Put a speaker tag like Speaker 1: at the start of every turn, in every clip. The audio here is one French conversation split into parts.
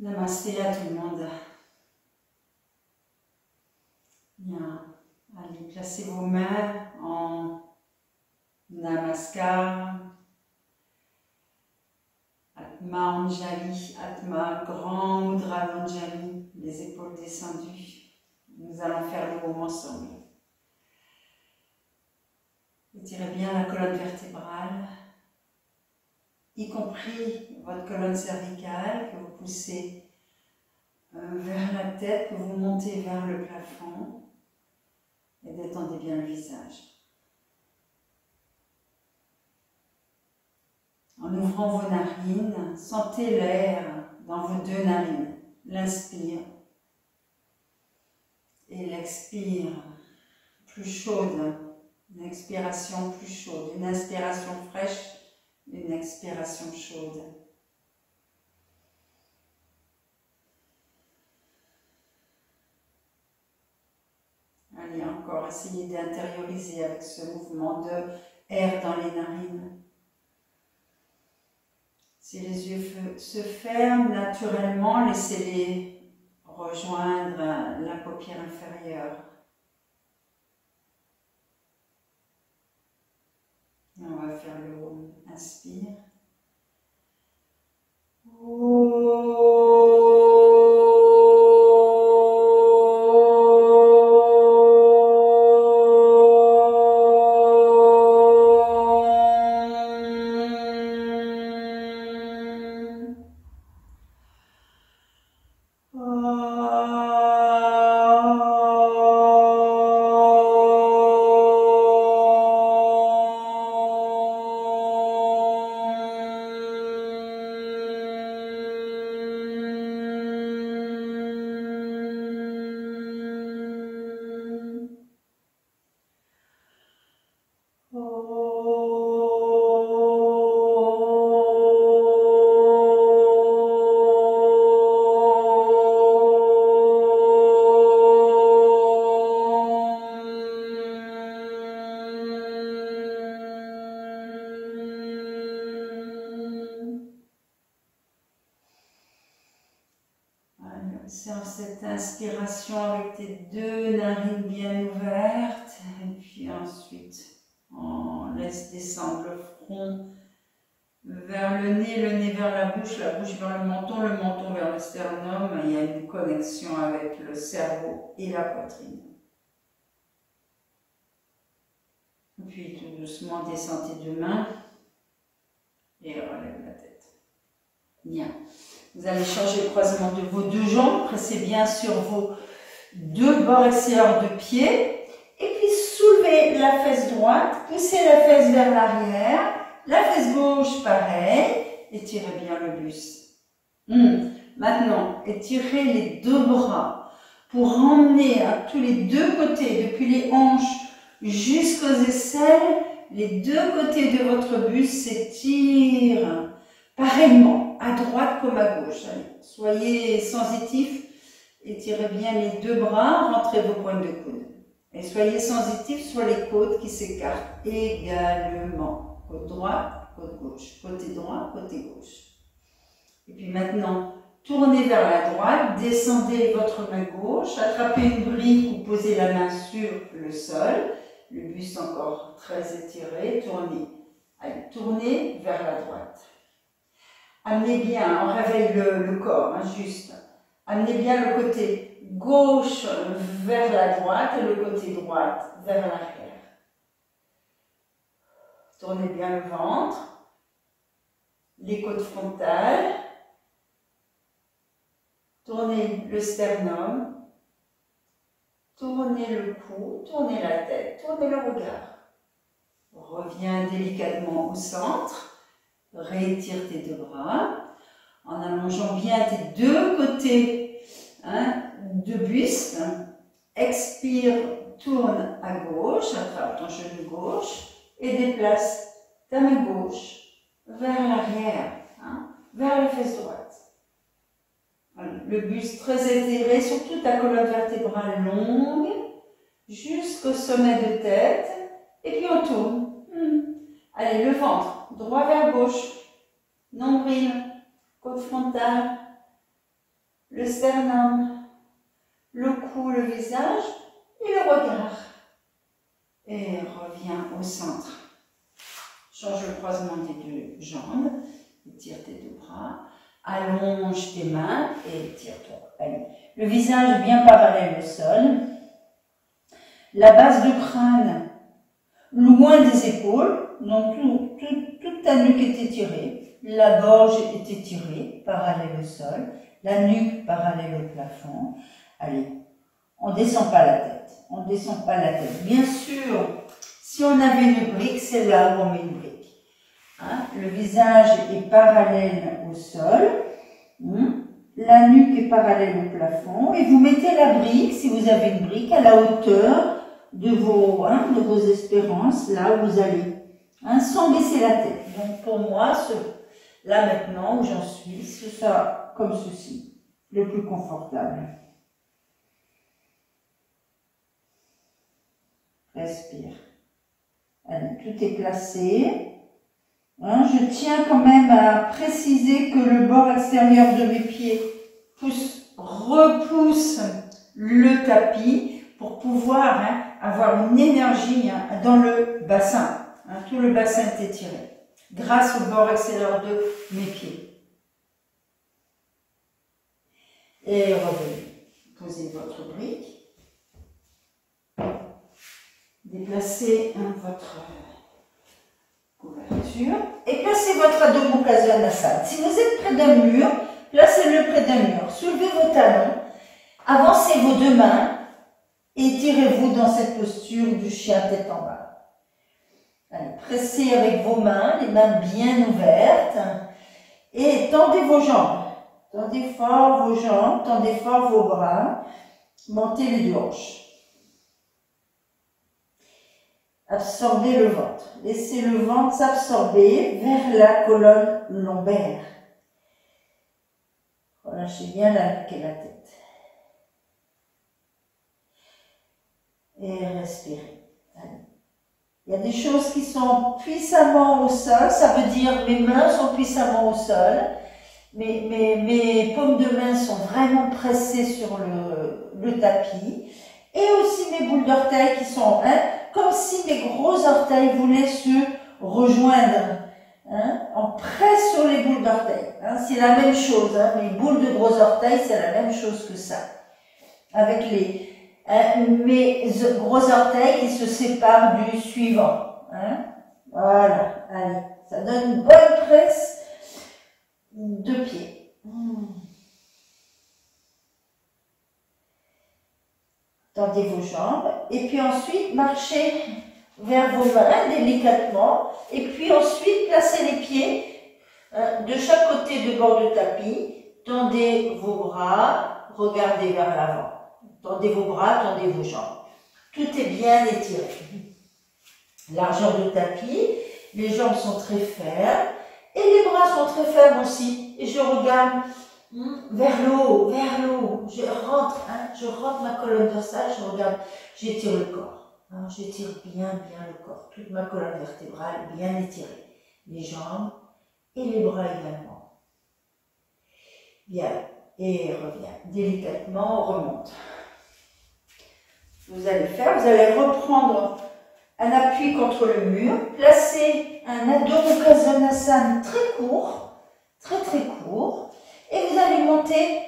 Speaker 1: Namasté à tout le monde. Bien. Allez, placez vos mains en Namaskar. Atma Anjali, Atma, grand Mudra Anjali, les épaules descendues. Nous allons faire le mouvement ensemble. Étirez bien la colonne vertébrale, y compris votre colonne cervicale, que vous poussez vers la tête, que vous montez vers le plafond, et détendez bien le visage. En ouvrant vos narines, sentez l'air dans vos deux narines. L'inspire et l'expire, plus chaude, une expiration plus chaude, une inspiration fraîche, une expiration chaude. Allez, encore, essayez d'intérioriser avec ce mouvement de air dans les narines. Si les yeux se ferment naturellement, laissez-les rejoindre la paupière inférieure. Et on va faire le Om. Inspire. Observe cette inspiration avec tes deux narines bien ouvertes et puis ensuite on laisse descendre le front vers le nez vers la bouche vers le menton vers le sternum. Il y a une connexion avec le cerveau et la poitrine. Puis tout doucement descend tes deux mains et relève la tête. Bien. Vous allez changer le croisement de vos deux jambes, pressez bien sur vos deux bords extérieurs de pied, et puis soulevez la fesse droite, poussez la fesse vers l'arrière, la fesse gauche pareil, étirez bien le buste. Maintenant, étirez les deux bras pour emmener à tous les deux côtés, depuis les hanches jusqu'aux aisselles, les deux côtés de votre buste s'étirent pareillement, à droite comme à gauche. Allez, soyez sensitifs, étirez bien les deux bras, rentrez vos pointes de coude. Et soyez sensitifs sur les côtes qui s'écartent également. Côte droite, côte gauche. Côté droit, côté gauche. Et puis maintenant, tournez vers la droite, descendez votre main gauche, attrapez une brique ou posez la main sur le sol. Le buste encore très étiré, tournez. Allez, tournez vers la droite. Amenez bien, on réveille le corps, juste. Amenez bien le côté gauche vers la droite et le côté droite vers l'arrière. Tournez bien le ventre, les côtes frontales. Tournez le sternum. Tournez le cou, tournez la tête, tournez le regard. Reviens délicatement au centre. Réétire tes deux bras en allongeant bien tes deux côtés de buste. Expire, tourne à gauche, attrape ton genou gauche et déplace ta main gauche vers l'arrière, vers la fesse droite. Le buste très étiré sur toute ta colonne vertébrale longue jusqu'au sommet de tête et puis on tourne. Allez, le ventre, droit vers gauche, nombril, côte frontale, le sternum, le cou, le visage et le regard. Et reviens au centre. Change le croisement des deux jambes. Étire tes deux bras. Allonge tes mains et étire-toi. Allez. Le visage bien parallèle au sol. La base du crâne loin des épaules. Donc toute ta nuque est étirée. La gorge est étirée, parallèle au sol. La nuque parallèle au plafond. Allez. On ne descend pas la tête. On ne descend pas la tête. Bien sûr, si on avait une brique, c'est là où on met une brique. Hein? Le visage est parallèle au sol. La nuque est parallèle au plafond. Et vous mettez la brique, si vous avez une brique, à la hauteur de vos espérances, là où vous allez. Sans baisser la tête. Donc pour moi, là maintenant où j'en suis, ce sera comme ceci, le plus confortable. Respire. Allez, tout est placé. Je tiens quand même à préciser que le bord extérieur de mes pieds repousse le tapis pour pouvoir avoir une énergie dans le bassin. Tout le bassin est étiré grâce au bord extérieur de mes pieds. Et revenez. Posez votre brique. Déplacez votre couverture et placez votre Adho Mukha Svanasana. Si vous êtes près d'un mur, placez-le près d'un mur. Soulevez vos talons, avancez vos deux mains et tirez-vous dans cette posture du chien tête en bas. Allez, pressez avec vos mains, les mains bien ouvertes et tendez vos jambes. Tendez fort vos jambes, tendez fort vos bras, montez les deux hanches. Absorbez le ventre. Laissez le ventre s'absorber vers la colonne lombaire. Relâchez bien la nuque et la tête. Et respirez. Allez. Il y a des choses qui sont puissamment au sol. Ça veut dire mes mains sont puissamment au sol. Mes paumes de main sont vraiment pressées sur le tapis. Et aussi mes boules d'orteils qui sont comme si mes gros orteils voulaient se rejoindre. On presse sur les boules d'orteils. C'est la même chose. Mes boules de gros orteils, c'est la même chose que ça. Avec mes gros orteils qui se séparent du suivant. Voilà. Allez. Ça donne une bonne presse de pied. Tendez vos jambes et puis ensuite marchez vers vos mains délicatement et puis ensuite placez les pieds de chaque côté du bord du tapis. Tendez vos bras, regardez vers l'avant. Tendez vos bras, tendez vos jambes. Tout est bien étiré. Largeur de tapis, les jambes sont très fermes et les bras sont très fermes aussi. Et je regarde vers le haut, vers le haut. Je rentre ma colonne dorsale, je regarde, j'étire le corps. J'étire bien le corps. Toute ma colonne vertébrale est bien étirée. Les jambes et les bras également. Bien. Et reviens. Délicatement, on remonte. Vous allez reprendre un appui contre le mur. Placez un Adho Mukha Svanasana très court. Très court. Et vous allez monter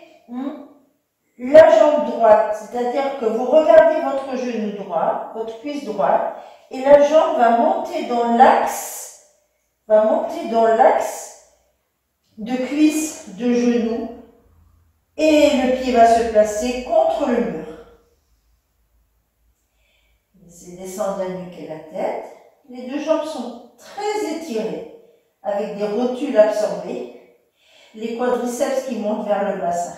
Speaker 1: la jambe droite, c'est-à-dire que vous regardez votre genou droit, votre cuisse droite, et la jambe va monter dans l'axe de cuisse, de genou, et le pied va se placer contre le mur. Laissez descendre la nuque et la tête. Les deux jambes sont très étirées, avec des rotules absorbées. Les quadriceps qui montent vers le bassin.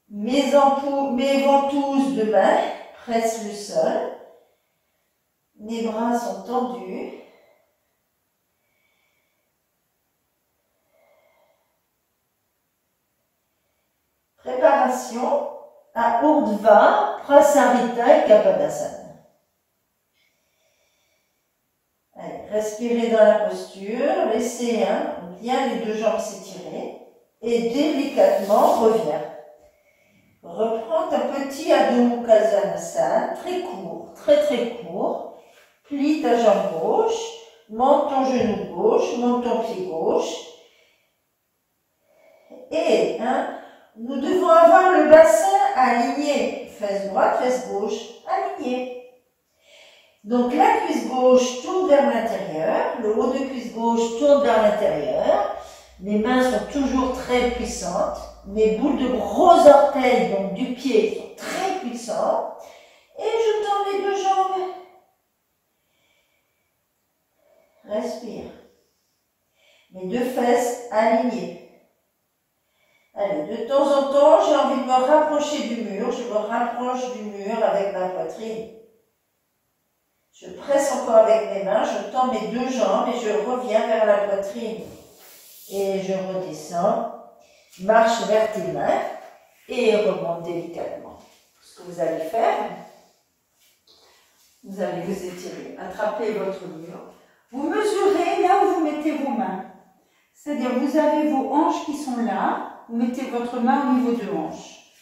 Speaker 1: Mes ventouses de main pressent le sol. Mes bras sont tendus. Préparation à Urdhva, Prasarita et Kapadasana. Allez, respirez dans la posture, laissez bien les deux jambes s'étirer. et délicatement reviens. Reprends ta petit Adho Mukha Svanasana, très court, très court. Plie ta jambe gauche, monte ton genou gauche, monte ton pied gauche. Et nous devons avoir le bassin aligné. Fesse droite, fesse gauche, aligné. Donc la cuisse gauche tourne vers l'intérieur, le haut de cuisse gauche tourne vers l'intérieur. Mes mains sont toujours très puissantes. Mes boules de gros orteils, donc du pied, sont très puissants. Et je tends les deux jambes. Respire. Mes deux fesses alignées. Allez, de temps en temps, j'ai envie de me rapprocher du mur. Je me rapproche du mur avec ma poitrine. Je presse encore avec mes mains, je tends mes deux jambes et je reviens vers la poitrine. Et je redescends. Marche vers tes mains et remonte délicatement. Ce que vous allez faire, vous allez vous étirer, attraper votre mur. Vous mesurez là où vous mettez vos mains. C'est-à-dire, vous avez vos hanches qui sont là, vous mettez votre main au niveau de hanche.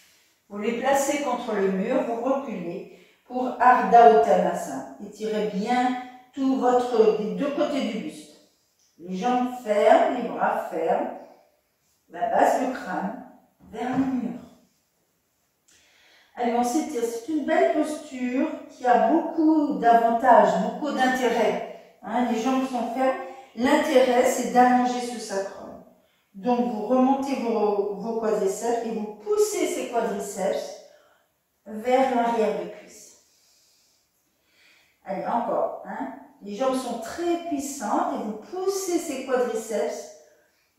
Speaker 1: Vous les placez contre le mur, vous reculez pour Ardha Uttanasana. Étirez bien tout des deux côtés du buste. Les jambes fermes, les bras fermes. La base du crâne vers le mur. Allez, on s'étire. C'est une belle posture qui a beaucoup d'avantages, beaucoup d'intérêt. Les jambes sont fermes. L'intérêt, c'est d'allonger ce sacrum. Donc, vous remontez vos quadriceps et vous poussez ces quadriceps vers l'arrière de cuisse. Allez, encore. Les jambes sont très puissantes et vous poussez ces quadriceps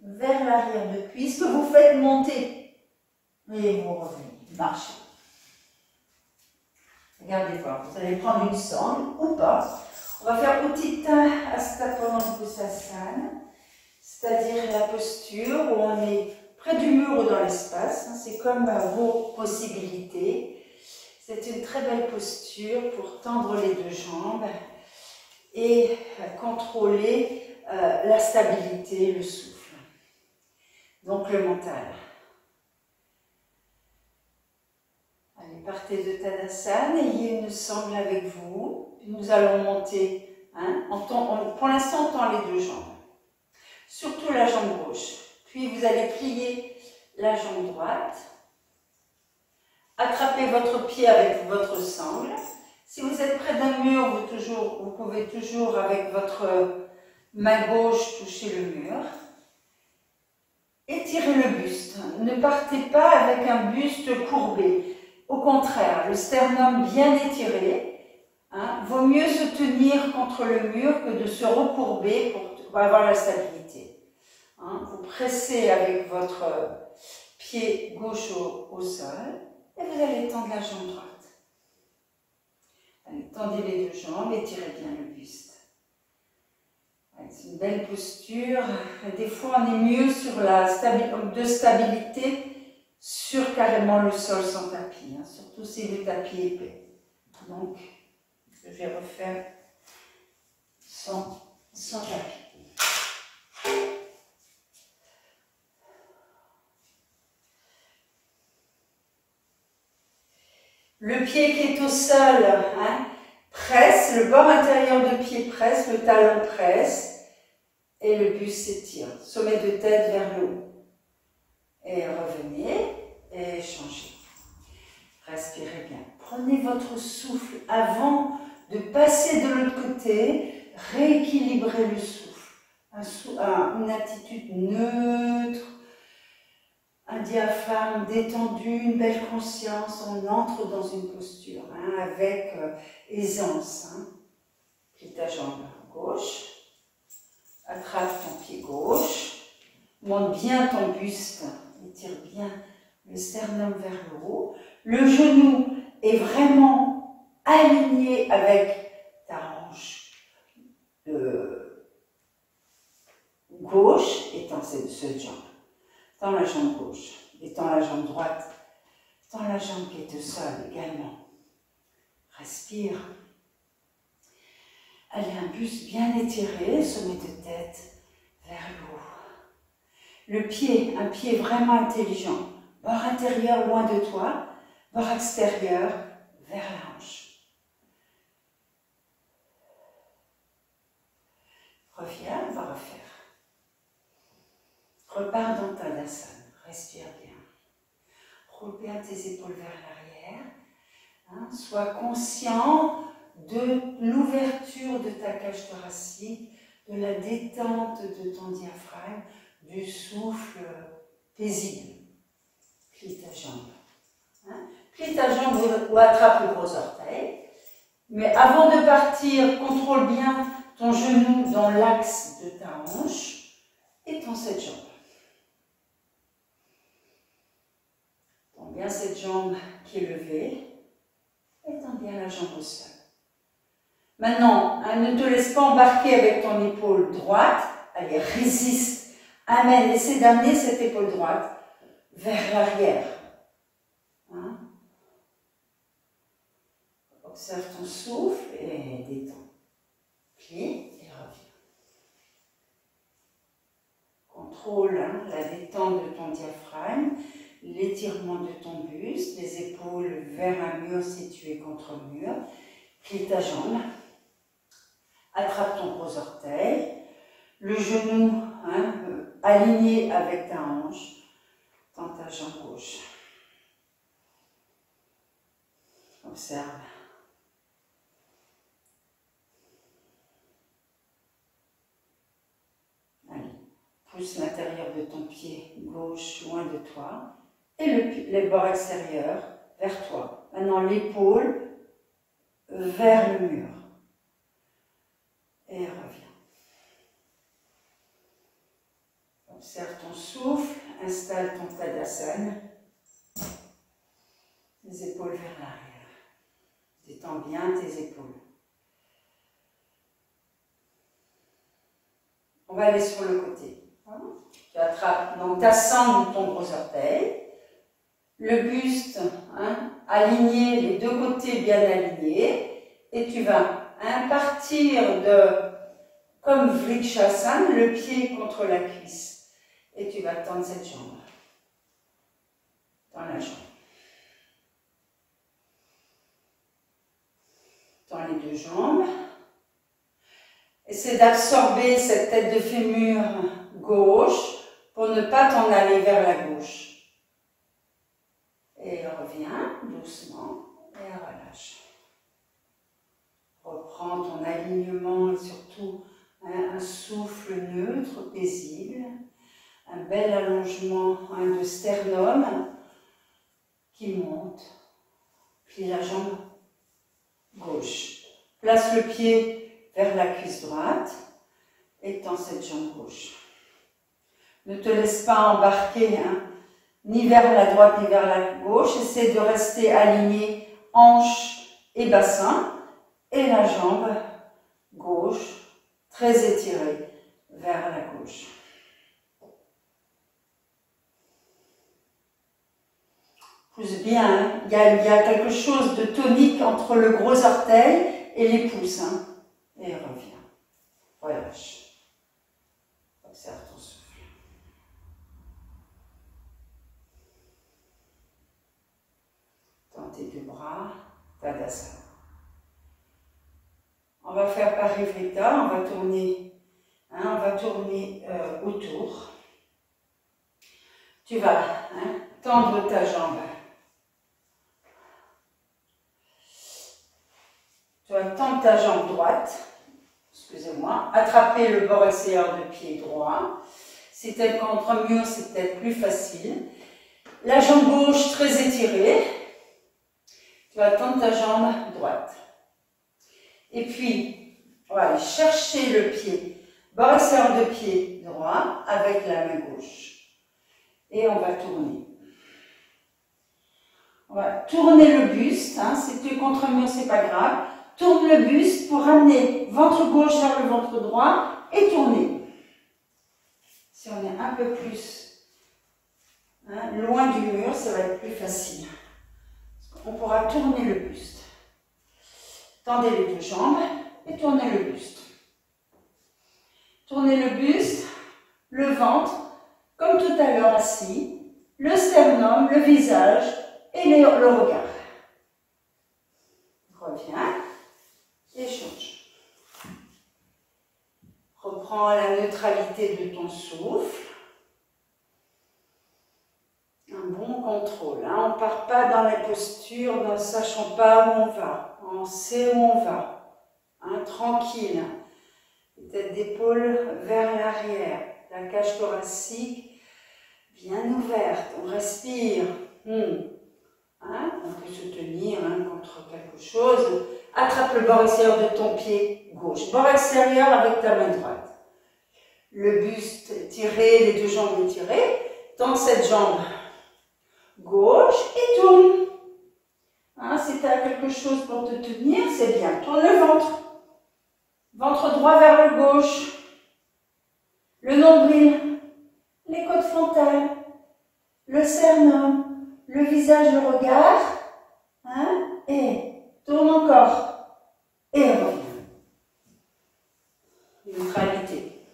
Speaker 1: vers l'arrière de cuisse que vous faites monter. Et vous revenez, marchez. Regardez voir, vous allez prendre une sangle ou pas. On va faire Utthita Hasta Padangusthasana, c'est-à-dire la posture où on est près du mur ou dans l'espace. C'est comme vos possibilités. C'est une très belle posture pour tendre les deux jambes et contrôler la stabilité, le souffle. Donc le mental. Allez, partez de Tadasana, ayez une sangle avec vous. Puis nous allons monter. Pour l'instant, on tend les deux jambes. Surtout la jambe gauche. Puis vous allez plier la jambe droite. Attrapez votre pied avec votre sangle. Si vous êtes près d'un mur, vous pouvez toujours avec votre main gauche toucher le mur. Étirez le buste. Ne partez pas avec un buste courbé. Au contraire, le sternum bien étiré. Vaut mieux se tenir contre le mur que de se recourber pour avoir la stabilité. Vous pressez avec votre pied gauche au sol et vous allez tendre la jambe droite. Allez, tendez les deux jambes, étirez bien le buste. C'est une belle posture. Des fois, on est mieux sur la stabilité sur carrément le sol sans tapis, surtout si le tapis est épais. Donc, je vais refaire sans tapis. Le pied qui est au sol, presse, le bord intérieur de pied presse, le talon presse et le buste s'étire. Sommet de tête vers le haut. Et revenez et changez. Respirez bien. Prenez votre souffle avant de passer de l'autre côté. Rééquilibrez le souffle. Une attitude neutre. Un diaphragme détendu, une belle conscience, on entre dans une posture avec aisance. Plie ta jambe gauche, attrape ton pied gauche, monte bien ton buste, étire bien le sternum vers le haut. Le genou est vraiment aligné avec ta hanche gauche et dans cette jambe. Tends la jambe gauche et tends la jambe droite. Tends la jambe qui est au sol également. Respire. Allez, un buste bien étiré, sommet de tête vers le haut. Le pied, un pied vraiment intelligent. Bord intérieur loin de toi, bord extérieur vers la hanche. Reviens, on va refaire. Repars dans Tadasana, respire bien. Roule bien tes épaules vers l'arrière. Hein, sois conscient de l'ouverture de ta cage thoracique, de la détente de ton diaphragme, du souffle paisible. Plie ta jambe. Hein? Plie ta jambe ou attrape le gros orteil. Mais avant de partir, contrôle bien ton genou dans l'axe de ta hanche et tends cette jambe. Tends bien cette jambe qui est levée et tends bien la jambe au sol. Maintenant, hein, ne te laisse pas embarquer avec ton épaule droite. Allez, résiste. Amène, essaie d'amener cette épaule droite vers l'arrière. Hein? Observe ton souffle et détends. Plie et reviens. Contrôle hein, la détente de ton diaphragme, l'étirement de ton buste, les épaules vers un mur situé contre le mur. Plie ta jambe. Attrape ton gros orteil. Le genou hein, aligné avec ta hanche. Tends ta jambe gauche. Observe. Allez, pousse l'intérieur de ton pied gauche loin de toi et les bords extérieurs vers toi. Maintenant l'épaule vers le mur. Et reviens. Observe ton souffle, installe ton Tadasana. Les épaules vers l'arrière. Détends bien tes épaules. On va aller sur le côté. Tu attrapes, donc tu assembles ton gros orteil. Le buste hein, aligné, les deux côtés bien alignés. Et tu vas partir de, comme Vrikshasana, le pied contre la cuisse. Et tu vas tendre cette jambe. Dans la jambe. Tends les deux jambes. Essaie d'absorber cette tête de fémur gauche pour ne pas t'en aller vers la gauche. Et reviens doucement et relâche. Reprends ton alignement et surtout un souffle neutre, paisible. Un bel allongement de sternum qui monte. Plie la jambe gauche. Place le pied vers la cuisse droite et tends cette jambe gauche. Ne te laisse pas embarquer ni vers la droite ni vers la gauche. Essaie de rester aligné hanche et bassin et la jambe gauche très étirée vers la gauche. Pousse bien, hein. Il y a quelque chose de tonique entre le gros orteil et les pouces. Hein. Et reviens. Relâche. Observe ton souffle. Tends tes deux bras, Tadasana. On va faire Parivrtta, on va tourner autour. Tu vas tendre ta jambe. Tu vas tendre ta jambe droite, excusez-moi, attraper le bord extérieur de pied droit. Si tu es contre un mur, c'est peut-être plus facile. La jambe gauche très étirée. Tu vas tendre ta jambe droite. Et puis, on va aller chercher le pied, bord extérieur de pied droit avec la main gauche. Et on va tourner. On va tourner le buste. Si tu es contre un mur, c'est pas grave. Tourne le buste pour ramener ventre gauche vers le ventre droit et tourner. Si on est un peu plus loin du mur, ça va être plus facile. On pourra tourner le buste. Tendez les deux jambes et tournez le buste. Tournez le buste, le ventre comme tout à l'heure assis, le sternum, le visage et le regard. Reviens et change. Reprends la neutralité de ton souffle. Un bon contrôle. Hein. On ne part pas dans les postures ne sachant pas où on va. On sait où on va. Hein, tranquille. Tête d'épaule vers l'arrière. La cage thoracique bien ouverte. On respire. Hein, on peut se tenir contre quelque chose. Attrape le bord extérieur de ton pied gauche. Bord extérieur avec ta main droite. Le buste étiré, les deux jambes étirées. Tends cette jambe gauche et tourne. Hein, si tu as quelque chose pour te tenir, c'est bien. Tourne le ventre. Ventre droit vers le gauche. Le nombril. Les côtes frontales. Le sternum. Le visage, le regard. Hein, et tourne encore. Et reviens. Neutralité.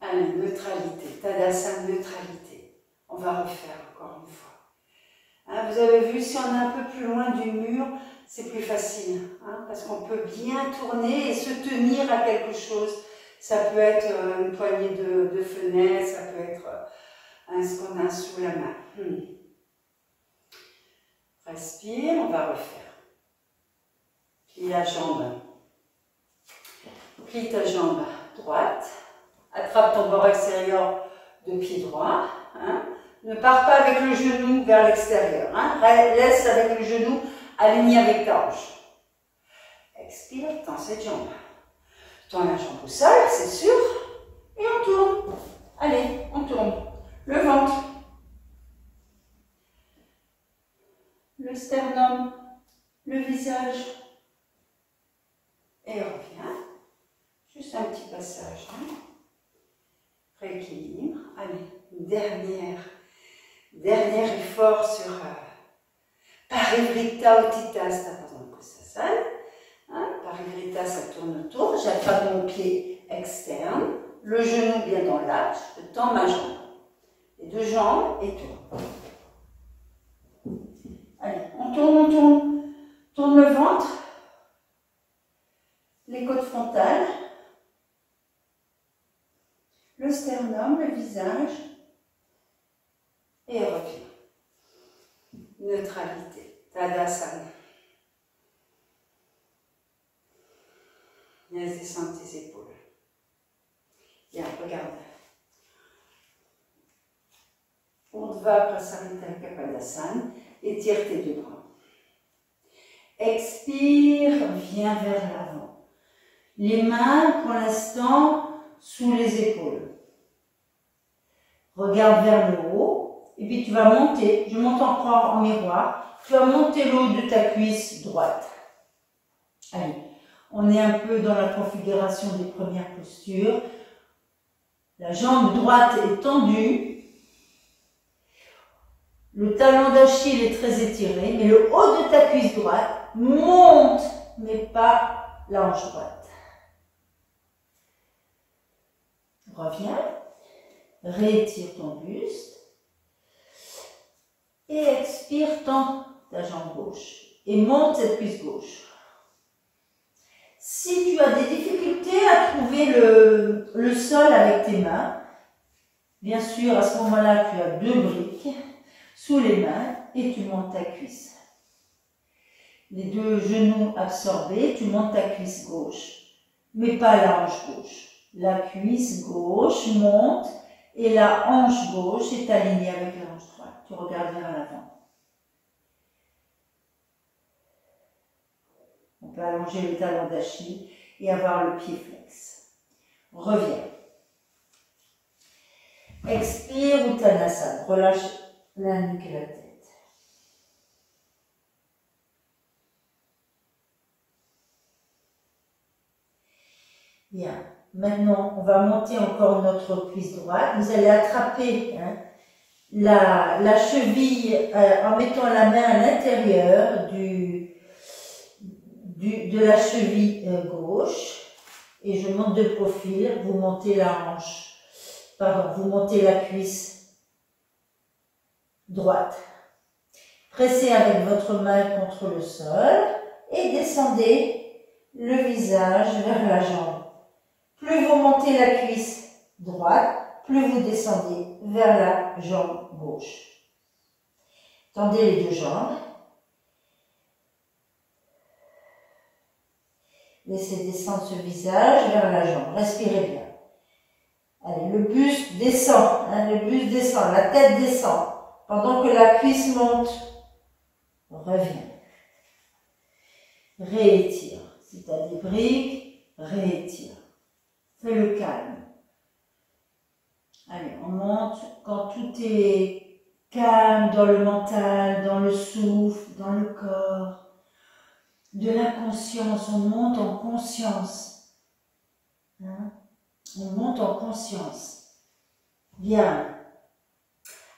Speaker 1: Allez, neutralité. Tadasana, neutralité. On va refaire encore une fois. Hein, vous avez vu, si on est un peu plus loin du mur, c'est plus facile. Hein, parce qu'on peut bien tourner et se tenir à quelque chose. Ça peut être une poignée de fenêtre, ça peut être ce qu'on a sous la main. Respire, on va refaire. Plie la jambe. Plie ta jambe droite. Attrape ton bord extérieur de pied droit. Hein. Ne pars pas avec le genou vers l'extérieur. Hein. Laisse avec le genou aligné avec ta hanche. Expire, tends cette jambe. Tends la jambe au sol, c'est sûr. Et on tourne. Allez, on tourne. Le ventre. Le sternum. Le visage. Et reviens. Juste un petit passage. Hein. Rééquilibre. Allez, dernier effort sur Parivrtta Utthita Padangusthasana. Hein, Parivrtta, ça tourne autour. J'attrape mon pied externe. Le genou bien dans l'axe. Je tends ma jambe. Les deux jambes et tourne. Allez, on tourne. Tourne le ventre. Les côtes frontales. Le sternum, le visage. Et reviens. Neutralité. Tadasana. Laisse descendre tes épaules. Bien, regarde. Urdhva Prasarita Kapadasana. Étire tes deux bras. Expire, viens vers l'avant. Les mains, pour l'instant, sous les épaules. Regarde vers le haut. Et puis tu vas monter. Je monte encore en miroir. Tu vas monter le haut de ta cuisse droite. Allez. On est un peu dans la configuration des premières postures. La jambe droite est tendue. Le talon d'Achille est très étiré, mais le haut de ta cuisse droite monte, mais pas la hanche droite. Reviens. Réétire ton buste. Et expire, tends ta jambe gauche. Et monte cette cuisse gauche. Si tu as des difficultés à trouver le sol avec tes mains, bien sûr, à ce moment-là, tu as deux briques sous les mains et tu montes ta cuisse. Les deux genoux absorbés, tu montes ta cuisse gauche, mais pas la hanche gauche. La cuisse gauche monte et la hanche gauche est alignée avec la hanche droite. Tu regardes vers l'avant. On peut allonger le talon d'Achille et avoir le pied flex. Reviens. Expire Uttanasana. Relâche la nuque et la tête. Bien. Maintenant, on va monter encore notre cuisse droite. Vous allez attraper la cheville en mettant la main à l'intérieur de la cheville gauche et je monte de profil, vous montez la hanche Pardon, vous montez la cuisse droite. Pressez avec votre main contre le sol et descendez le visage vers la jambe. Plus vous montez la cuisse droite, plus vous descendez vers la jambe gauche. Tendez les deux jambes. Laissez descendre ce visage vers la jambe. Respirez bien. Allez, le buste descend. Le buste descend, la tête descend. Pendant que la cuisse monte, reviens. Réétire. Si tu as des briques, réétire. Fais le calme. Allez, on monte quand tout est calme dans le mental, dans le souffle, dans le corps. De la conscience, on monte en conscience. On monte en conscience. Bien.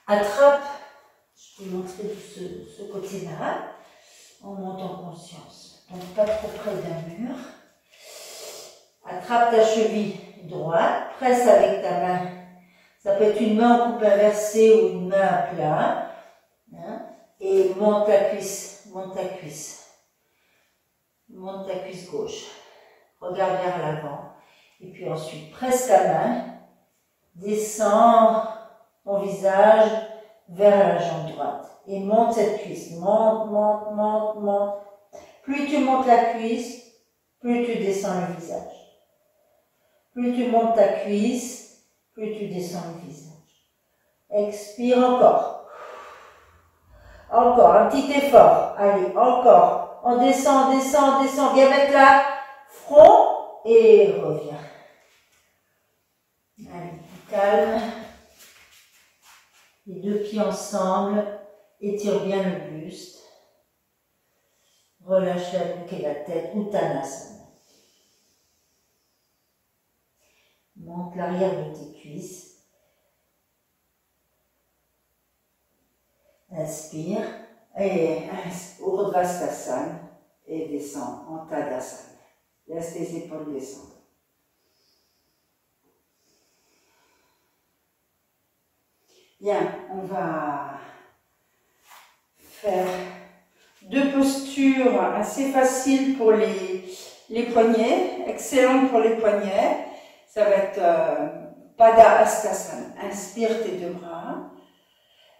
Speaker 1: Attrape, je peux montrer de ce côté-là. On monte en conscience. Donc pas trop près d'un mur. Attrape ta cheville droite, presse avec ta main. Ça peut être une main en coupe inversée ou une main à plat. Et monte ta cuisse, monte ta cuisse. Monte ta cuisse gauche. Regarde vers l'avant. Et puis ensuite, presse ta main. Descends ton visage vers la jambe droite. Et monte cette cuisse. Monte, monte, monte, monte. Plus tu montes la cuisse, plus tu descends le visage. Plus tu montes ta cuisse, plus tu descends le visage. Expire encore. Encore, un petit effort. Allez, encore. On descend, descend, descend. Viens mettre là, front et reviens. Allez, calme. Les deux pieds ensemble. Étire bien le buste. Relâche la nuque et la tête. Uttanasana. Monte l'arrière de tes cuisses. Inspire. Et Urdhvastasana et descend en Tadasana. Laisse les épaules descendre. Bien, on va faire deux postures assez faciles pour les poignets, excellentes pour les poignets. Ça va être Padahastasana. Inspire tes deux bras.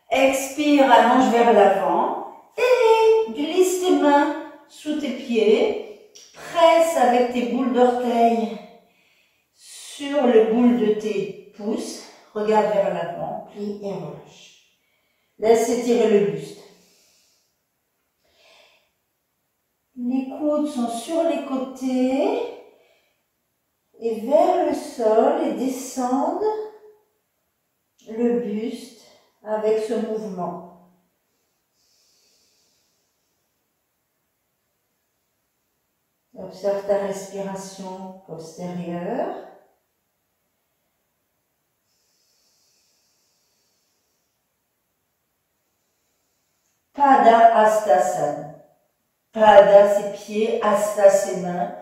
Speaker 1: Expire, allonge vers l'avant. Et glisse tes mains sous tes pieds. Presse avec tes boules d'orteil sur les boules de tes pouces. Regarde vers l'avant, plie et relâche. Laisse étirer le buste. Les coudes sont sur les côtés et vers le sol et descendent le buste avec ce mouvement. Observe ta respiration postérieure. Padahastasana. Pada, ses pieds, hasta, ses mains.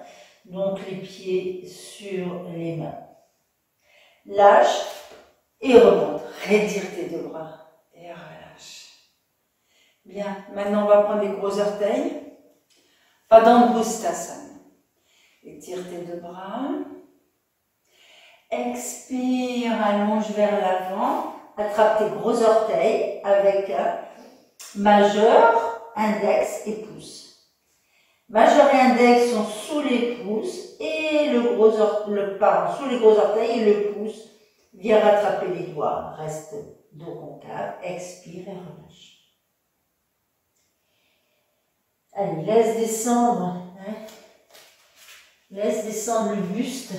Speaker 1: Donc les pieds sur les mains. Lâche et remonte. Rétire tes deux bras et relâche. Bien, maintenant on va prendre les gros orteils. Padangusthasana. Étire tes deux bras. Expire, allonge vers l'avant. Attrape tes gros orteils avec majeur, index et pouce. Majeur et index sont sous les pouces et sous les gros orteils et le pouce vient rattraper les doigts. Reste dos concave, expire et relâche. Allez, laisse descendre. Laisse descendre le buste.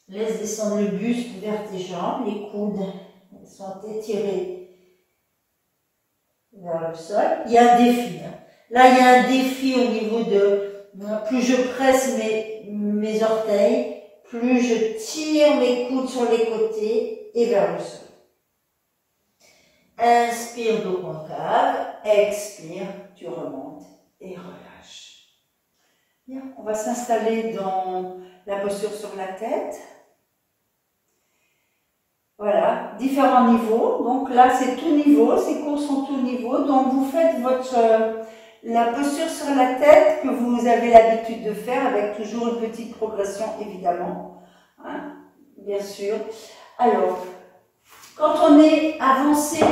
Speaker 1: Laisse descendre le buste vers tes jambes. Les coudes sont étirés vers le sol. Il y a un défi. Là, il y a un défi au niveau de... Plus je presse mes orteils, plus je tire mes coudes sur les côtés et vers le sol. Inspire, dos concave. Expire, tu remontes et relâche. Bien, on va s'installer dans la posture sur la tête. Voilà, différents niveaux. Donc là, c'est tout niveau, ces cours sont tout niveau. Donc vous faites la posture sur la tête que vous avez l'habitude de faire avec toujours une petite progression, évidemment. Hein, bien sûr. Alors, quand on est avancé,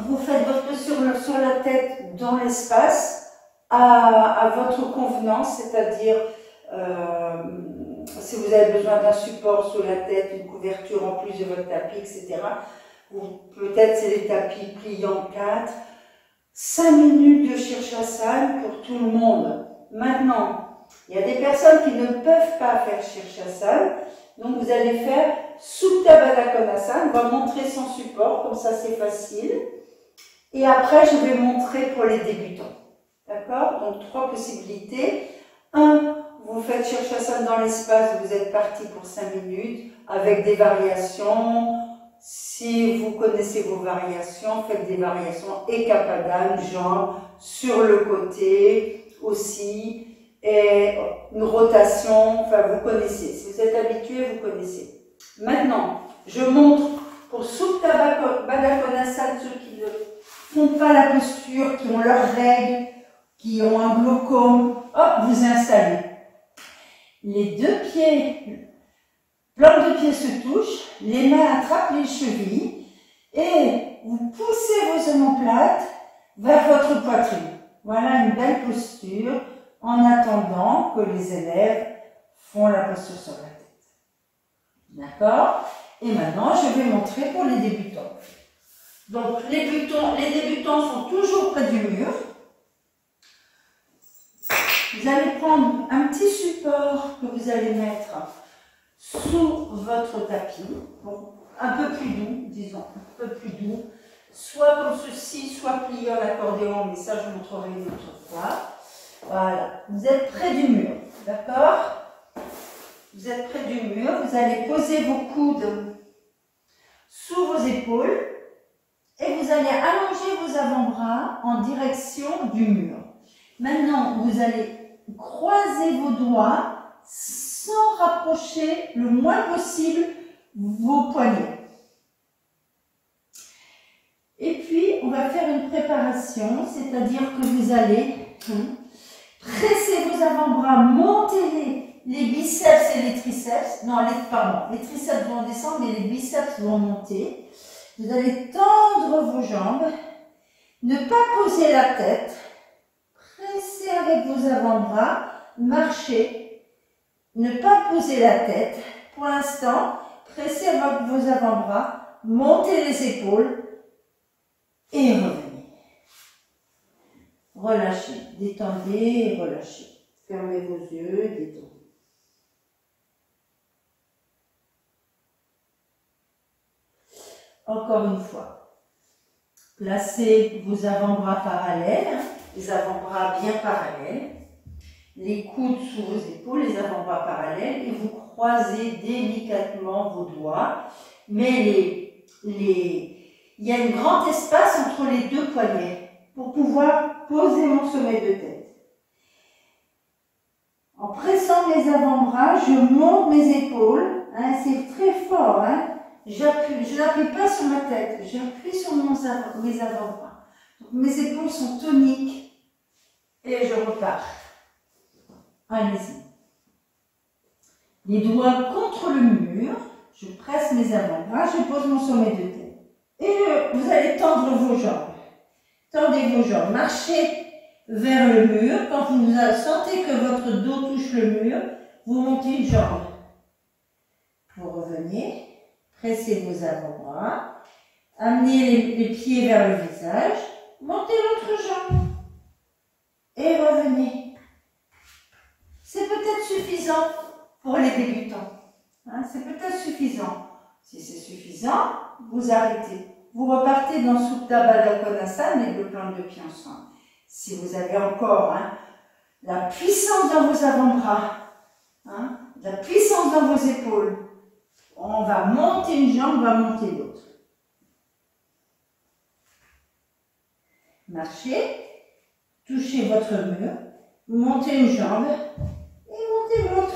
Speaker 1: vous faites votre posture sur la tête dans l'espace à votre convenance, c'est-à-dire si vous avez besoin d'un support sur la tête, une couverture en plus de votre tapis, etc. Peut-être c'est les tapis pliés en 4. 5 minutes de Shirshasana pour tout le monde. Maintenant, il y a des personnes qui ne peuvent pas faire Shirshasana, donc vous allez faire Supta Baddha Konasana. On va montrer son support, comme ça c'est facile. Et après, je vais montrer pour les débutants. D'accord? Donc 3 possibilités. 1, vous faites Shirshasana dans l'espace, vous êtes parti pour 5 minutes avec des variations. Si vous connaissez vos variations, faites des variations Ekapadana, jambes sur le côté aussi, et une rotation, enfin vous connaissez. Si vous êtes habitué, vous connaissez. Maintenant, je montre pour Supta Baddha Konasana, ceux qui ne font pas la posture, qui ont leurs règles, qui ont un glaucome, hop, vous installez. Les 2 pieds, plante de pied se touchent, les mains attrapent les chevilles et vous poussez vos omoplates vers votre poitrine. Voilà une belle posture en attendant que les élèves font la posture sur la tête. D'accord? Et maintenant, je vais montrer pour les débutants. Donc, les débutants sont toujours près du mur. Vous allez prendre un petit support que vous allez mettre sous votre tapis, bon, un peu plus doux, disons, un peu plus doux, soit comme ceci, soit plié en accordéon, mais ça je montrerai une autre fois. Voilà, vous êtes près du mur, d'accord? Vous êtes près du mur, vous allez poser vos coudes sous vos épaules et vous allez allonger vos avant-bras en direction du mur. Maintenant, vous allez croiser vos doigts sans rapprocher le moins possible vos poignets. Et puis, on va faire une préparation, c'est-à-dire que vous allez presser vos avant-bras, monter les biceps et les triceps. Non, pardon, les triceps vont descendre, mais les biceps vont monter. Vous allez tendre vos jambes, ne pas poser la tête, presser avec vos avant-bras, marcher. Ne pas poser la tête. Pour l'instant, pressez avec vos avant-bras, montez les épaules et revenez. Relâchez, détendez et relâchez. Fermez vos yeux, détendez. Encore une fois. Placez vos avant-bras parallèles, les avant-bras bien parallèles. Les coudes sous vos épaules, les avant-bras parallèles, et vous croisez délicatement vos doigts. Mais il y a un grand espace entre les 2 poignets pour pouvoir poser mon sommet de tête. En pressant mes avant-bras, je monte mes épaules. Hein, c'est très fort. Hein. Je n'appuie pas sur ma tête, j'appuie sur mes avant-bras. Mes épaules sont toniques et je repars. Allez-y. Les doigts contre le mur, je presse mes avant-bras, je pose mon sommet de tête. Et vous allez tendre vos jambes. Tendez vos jambes, marchez vers le mur. Quand vous sentez que votre dos touche le mur, vous montez une jambe. Vous revenez, pressez vos avant-bras, amenez les pieds vers le visage, montez l'autre jambe et revenez. C'est peut-être suffisant pour les débutants. Hein, c'est peut-être suffisant. Si c'est suffisant, vous arrêtez. Vous repartez dans Supta Baddha Konasana avec le plan de pied ensemble. Si vous avez encore la puissance dans vos avant-bras, la puissance dans vos épaules, on va monter une jambe, on va monter l'autre. Marchez, touchez votre mur, montez une jambe, et montez l'autre.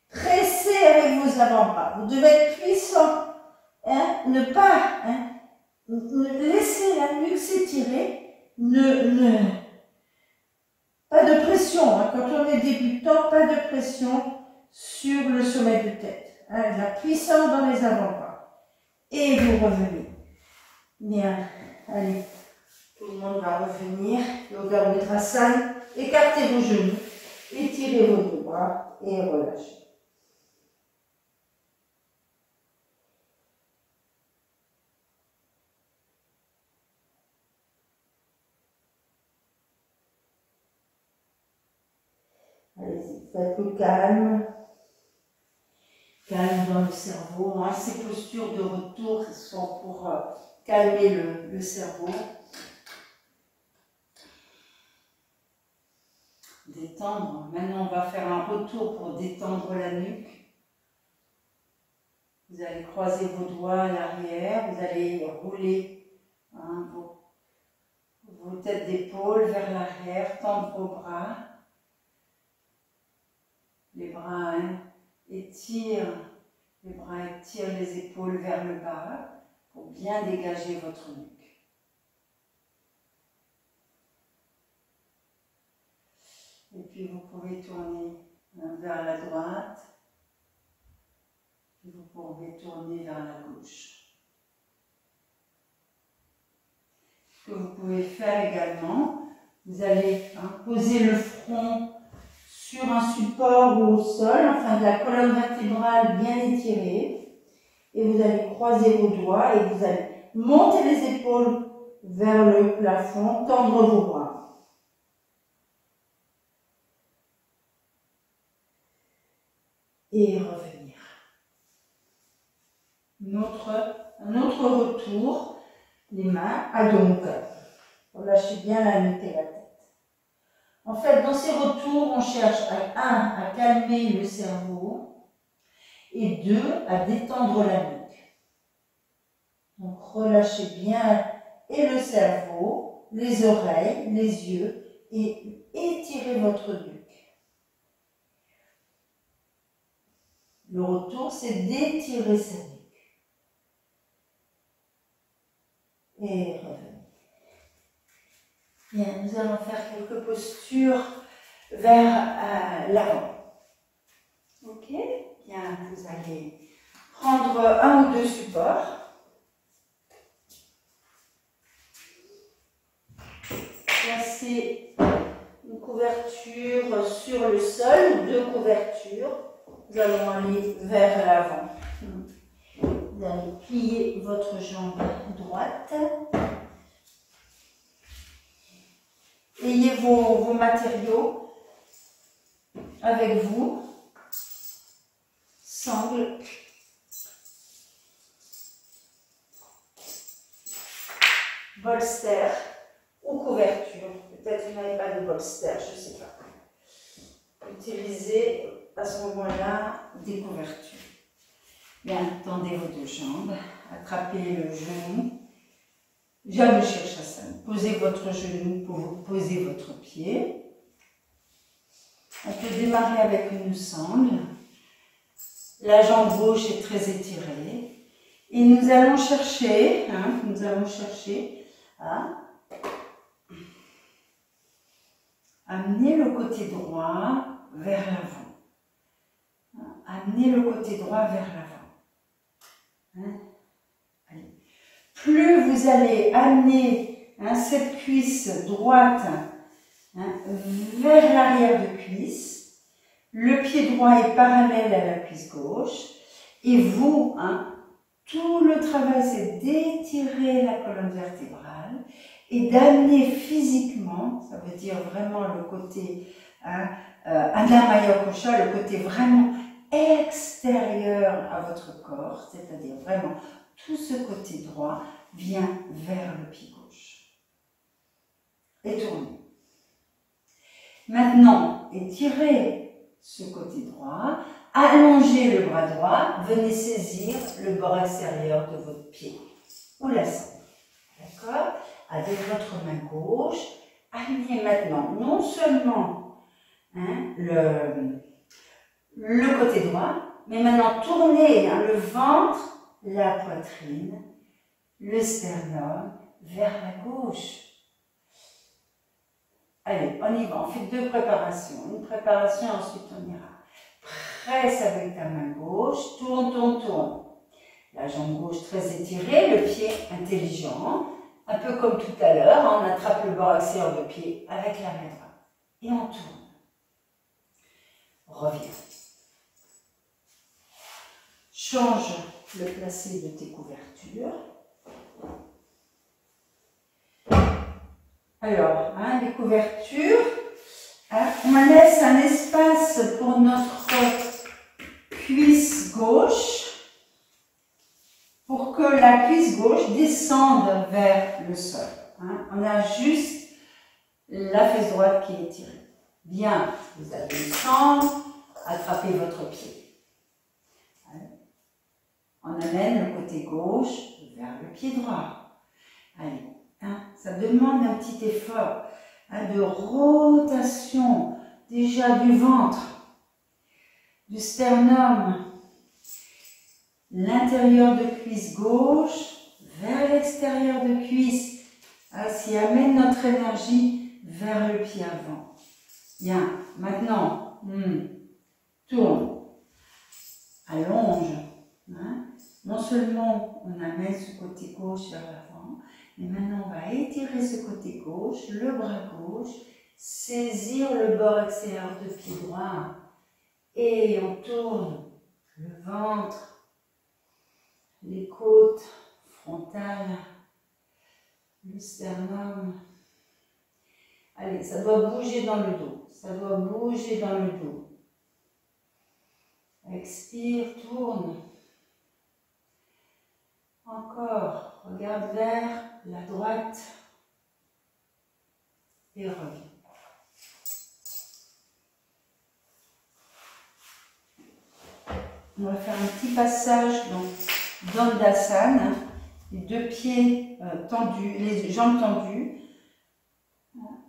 Speaker 1: Pressez avec vos avant-bras. Vous devez être puissant
Speaker 2: ne pas laisser la nuque s'étirer, pas de pression, hein. Quand on est débutant, pas de pression sur le sommet de tête. Hein. La puissance dans les avant-bras. Et vous revenez. Bien, allez, tout le monde va revenir. Yoga Mudrasana, écartez vos genoux, étirez vos deux bras et relâchez. Allez-y, faites le calme. Calme dans le cerveau. Hein. Ces postures de retour sont pour calmer le cerveau. Détendre. Maintenant, on va faire un retour pour détendre la nuque. Vous allez croiser vos doigts à l'arrière. Vous allez rouler hein, vos têtes d'épaule vers l'arrière. Tendre vos bras. Les bras étirent les épaules vers le bas pour bien dégager votre nuque. Et puis vous pouvez tourner vers la droite, et vous pouvez tourner vers la gauche. Ce que vous pouvez faire également, vous allez poser le front sur un support ou au sol, enfin de la colonne vertébrale bien étirée, et vous allez croiser vos doigts et vous allez monter les épaules vers le plafond, tendre vos bras. Et revenir. Un autre retour, les mains à dos au cœur. Relâchez bien la nuque et la tête. En fait, dans ces retours, on cherche à calmer le cerveau et 2, à détendre la nuque. Donc, relâchez bien et le cerveau, les oreilles, les yeux et étirez votre nuque. Le retour, c'est d'étirer sa nuque. Et revenez. Bien, nous allons faire quelques postures vers l'avant. Ok? Bien, vous allez prendre un ou deux supports. Placer une couverture sur le sol, 2 couvertures. Nous allons aller vers l'avant. Vous allez plier votre jambe droite. Ayez vos matériaux avec vous. Sangle. Bolster ou couverture. Peut-être que vous n'avez pas de bolster, je ne sais pas. Utilisez à ce moment-là des couvertures. Bien, tendez vos deux jambes. Attrapez le genou. Janu Shirshasana. Posez votre genou pour poser votre pied. On peut démarrer avec une sangle. La jambe gauche est très étirée. Et nous allons chercher, à amener le côté droit vers l'avant. Amener le côté droit vers l'avant. Allez. Plus vous allez amener cette cuisse droite vers l'arrière de cuisse, le pied droit est parallèle à la cuisse gauche, et vous, tout le travail c'est d'étirer la colonne vertébrale et d'amener physiquement, ça veut dire vraiment le côté Anamaya Kosha, le côté vraiment extérieur à votre corps, c'est-à-dire vraiment tout ce côté droit vient vers le pied gauche. Et tournez. Maintenant, étirez ce côté droit, allongez le bras droit, venez saisir le bord extérieur de votre pied ou la sangle. D'accord? Avec votre main gauche, alignez maintenant non seulement le côté droit, mais maintenant tournez le ventre la poitrine, le sternum vers la gauche. Allez, on y va, on fait 2 préparations. Une préparation, ensuite on ira. Presse avec ta main gauche, tourne, tourne, tourne. La jambe gauche très étirée, le pied intelligent. Un peu comme tout à l'heure, on attrape le bord extérieur de pied avec la main droite. Et on tourne. Reviens. Change le placé de tes couvertures. Alors, les couvertures, on laisse un espace pour notre cuisse gauche pour que la cuisse gauche descende vers le sol. On a juste la fesse droite qui est tirée. Bien, vous allez descendre, attrapez votre pied. On amène le côté gauche vers le pied droit. Allez. Ça demande un petit effort de rotation déjà du ventre, du sternum, l'intérieur de cuisse gauche vers l'extérieur de cuisse, ainsi amène notre énergie vers le pied avant. Bien, maintenant, tourne, allonge. Non seulement on amène ce côté gauche vers l'avant, mais maintenant on va étirer ce côté gauche, le bras gauche, saisir le bord extérieur de pied droit et on tourne le ventre, les côtes frontales, le sternum. Allez, ça doit bouger dans le dos, ça doit bouger dans le dos. Expire, tourne. Encore, regarde vers la droite et reviens. On va faire un petit passage dans Dandasana, les 2 pieds tendus, les jambes tendues.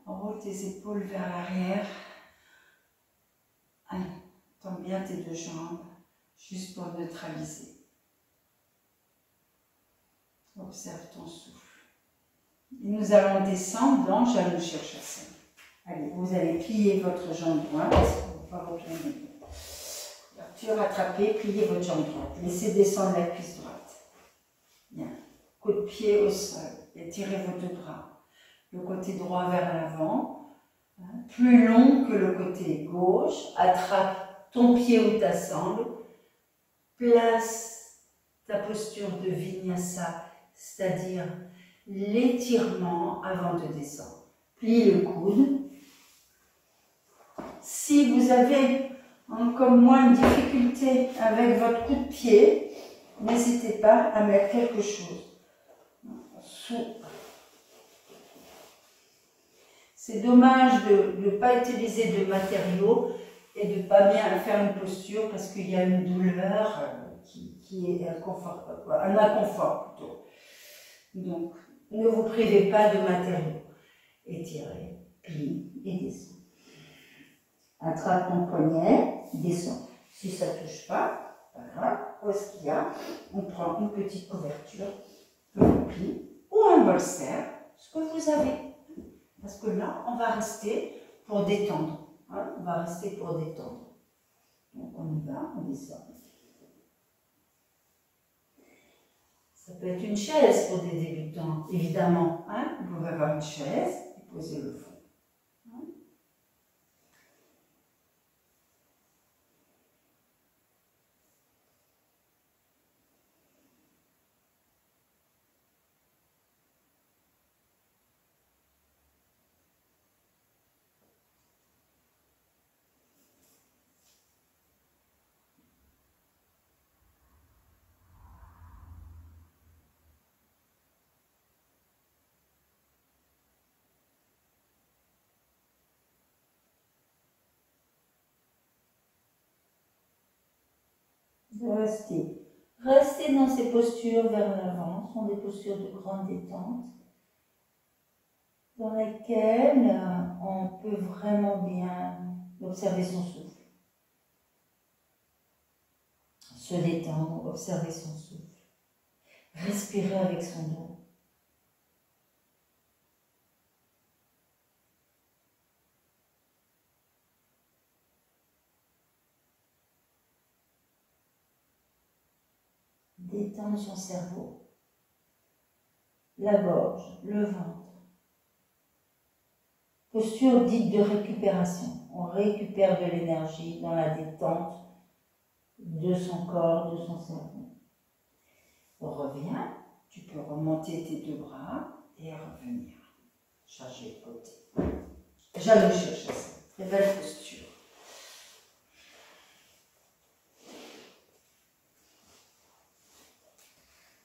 Speaker 2: Enroule tes épaules vers l'arrière. Allez, tends bien tes 2 jambes, juste pour neutraliser. Observe ton souffle. Et nous allons descendre dans Janu Shirshasana. Allez, vous allez plier votre jambe droite. On va replier. Ouverture, rattrapez, pliez votre jambe droite. Laissez descendre la cuisse droite. Bien. Coup de pied au sol. Étirez vos 2 bras. Le côté droit vers l'avant. Plus long que le côté gauche. Attrape ton pied ou ta sangle. Place ta posture de Vinyasa, c'est-à-dire l'étirement avant de descendre. Plie le coude. Si vous avez, comme moi, une difficulté avec votre coup de pied, n'hésitez pas à mettre quelque chose sous. C'est dommage de ne pas utiliser de matériaux et de ne pas bien faire une posture parce qu'il y a une douleur qui est un inconfort plutôt. Donc, ne vous privez pas de matériaux. Étirez, plie et descend. Attrape ton poignet, descend. Si ça ne touche pas, pas grave, où est-ce qu'il y a? On prend une petite couverture, on plie, ou un bolster, ce que vous avez. Parce que là, on va rester pour détendre. On va rester pour détendre. Donc on y va, on descend. Ça peut être une chaise pour des débutants, évidemment. Vous pouvez avoir une chaise et poser le fond. Restez dans ces postures vers l'avant, ce sont des postures de grande détente, dans lesquelles on peut vraiment bien observer son souffle. Se détendre, observer son souffle. Respirez avec son dos. Détendre son cerveau, la gorge, le ventre. Posture dite de récupération. On récupère de l'énergie dans la détente de son corps, de son cerveau. On revient, tu peux remonter tes deux bras et revenir. Charger le côté. J'allais chercher ça. Très belle posture.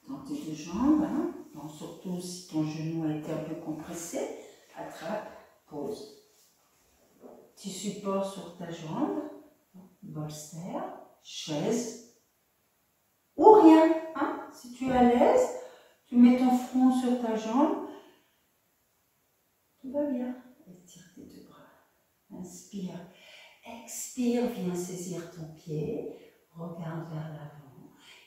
Speaker 2: Dans tes deux jambes, hein. Donc, surtout si ton genou a été un peu compressé, attrape, pose. Petit support sur ta jambe, bolster, chaise, ou rien. Hein. Si tu es à l'aise, tu mets ton front sur ta jambe, tout va bien. Étire tes deux bras. Inspire. Expire, viens saisir ton pied, regarde vers l'avant.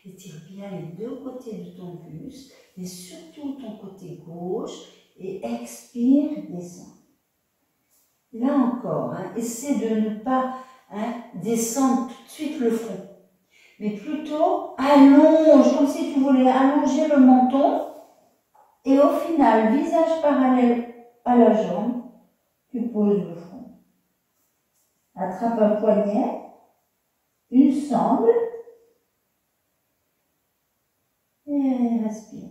Speaker 2: Étire bien les deux côtés de ton buste, mais surtout ton côté gauche, et expire, descends. Là encore, hein, essaie de ne pas descendre tout de suite le front, mais plutôt allonge, comme si tu voulais allonger le menton, et au final, visage parallèle à la jambe, tu poses le front. Attrape un poignet, une sangle, et respire.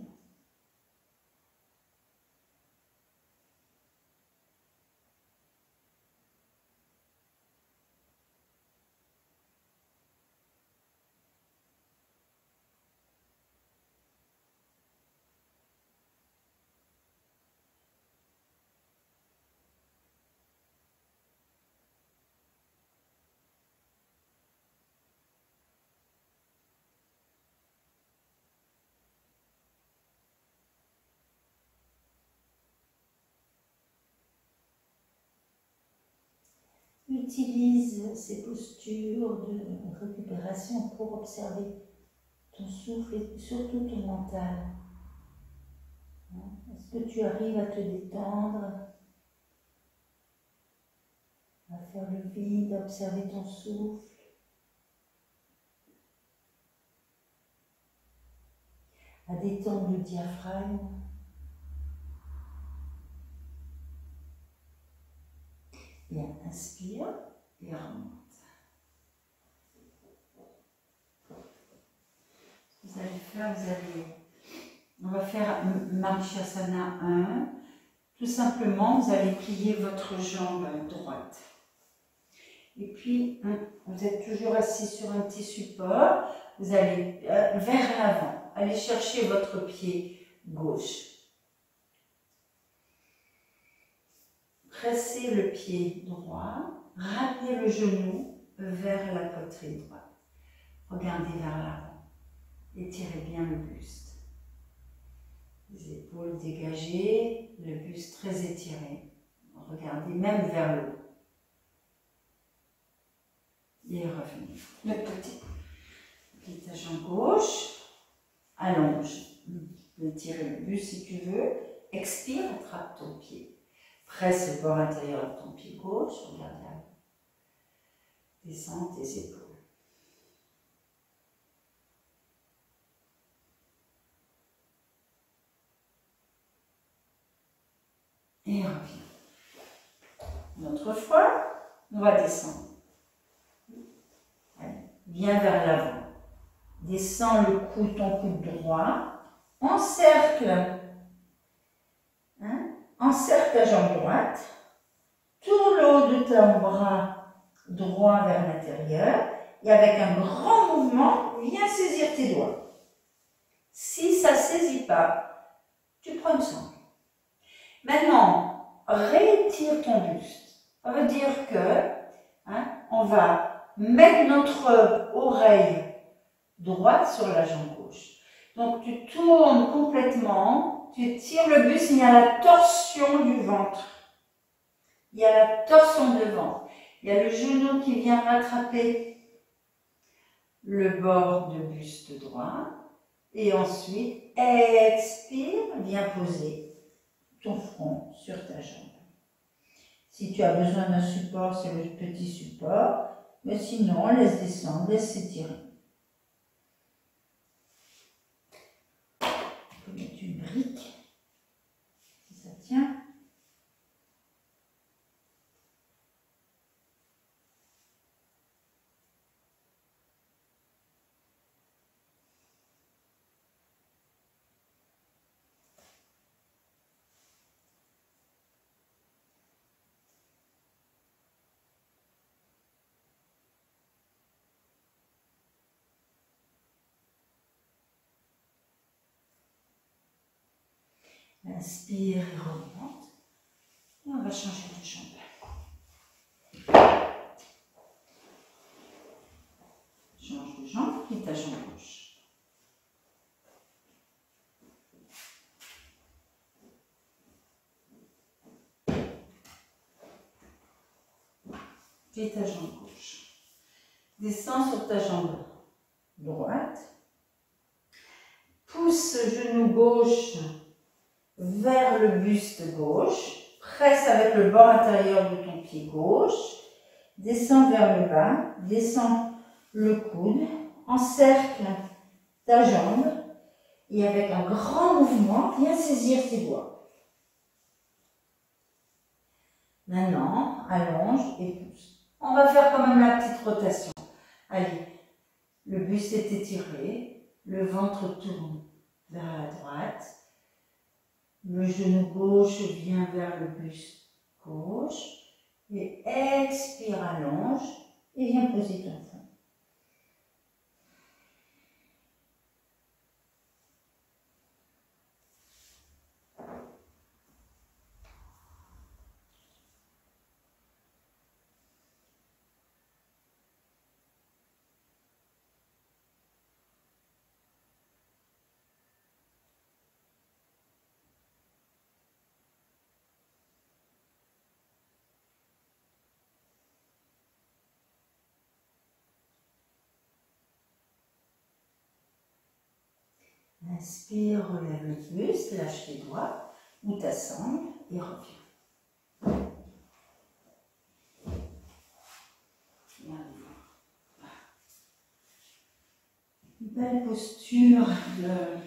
Speaker 2: Utilise ces postures de récupération pour observer ton souffle et surtout ton mental. Est-ce que tu arrives à te détendre, à faire le vide, à observer ton souffle, à détendre le diaphragme? Bien, inspire et remonte. Vous allez faire, on va faire Marshasana 1. Tout simplement, vous allez plier votre jambe droite. Et puis, vous êtes toujours assis sur un petit support. Vous allez vers l'avant. Allez chercher votre pied gauche. Pressez le pied droit. Ramenez le genou vers la poitrine droite. Regardez vers l'avant. Étirez bien le buste. Les épaules dégagées, le buste très étiré. Regardez même vers le haut. Et revenez. Le côté. Plie ta jambe gauche. Allonge. Étirez le buste si tu veux. Expire, attrape ton pied. Presse le bord intérieur de ton pied gauche. Regarde là. Descends tes épaules. Et reviens. Une autre fois, on va descendre. Allez, viens vers l'avant. Descends le coude, ton coude droit. Encercle. Encercle ta jambe droite. Tourne le haut de ton bras droit vers l'intérieur. Et avec un grand mouvement, viens saisir tes doigts. Si ça ne saisit pas, tu prends une sangle. Maintenant, réétire ton buste. Ça veut dire que on va mettre notre oreille droite sur la jambe gauche. Donc tu tournes complètement, tu tires le buste, il y a la torsion du ventre. Il y a la torsion de ventre. Il y a le genou qui vient rattraper le bord de buste droit. Et ensuite, expire, viens poser ton front sur ta jambe. Si tu as besoin d'un support, c'est le petit support. Mais sinon, laisse descendre, laisse s'étirer. On peut mettre une brique, si ça tient. Inspire et remonte. Et on va changer de jambe. Change de jambe, puis ta jambe gauche. Puis ta jambe gauche. Descends sur ta jambe droite. Pousse genou gauche vers le buste gauche. Presse avec le bord intérieur de ton pied gauche. Descends vers le bas. Descends le coude. Encercle ta jambe. Et avec un grand mouvement, viens saisir tes doigts. Maintenant, allonge et pousse. On va faire quand même la petite rotation. Allez, le buste est étiré. Le ventre tourne vers la droite. Le genou gauche vient vers le buste gauche. Et expire, allonge. Et viens poser ton front. Inspire, relève le buste, lâche les doigts ou ta sangle et reviens. Une belle posture de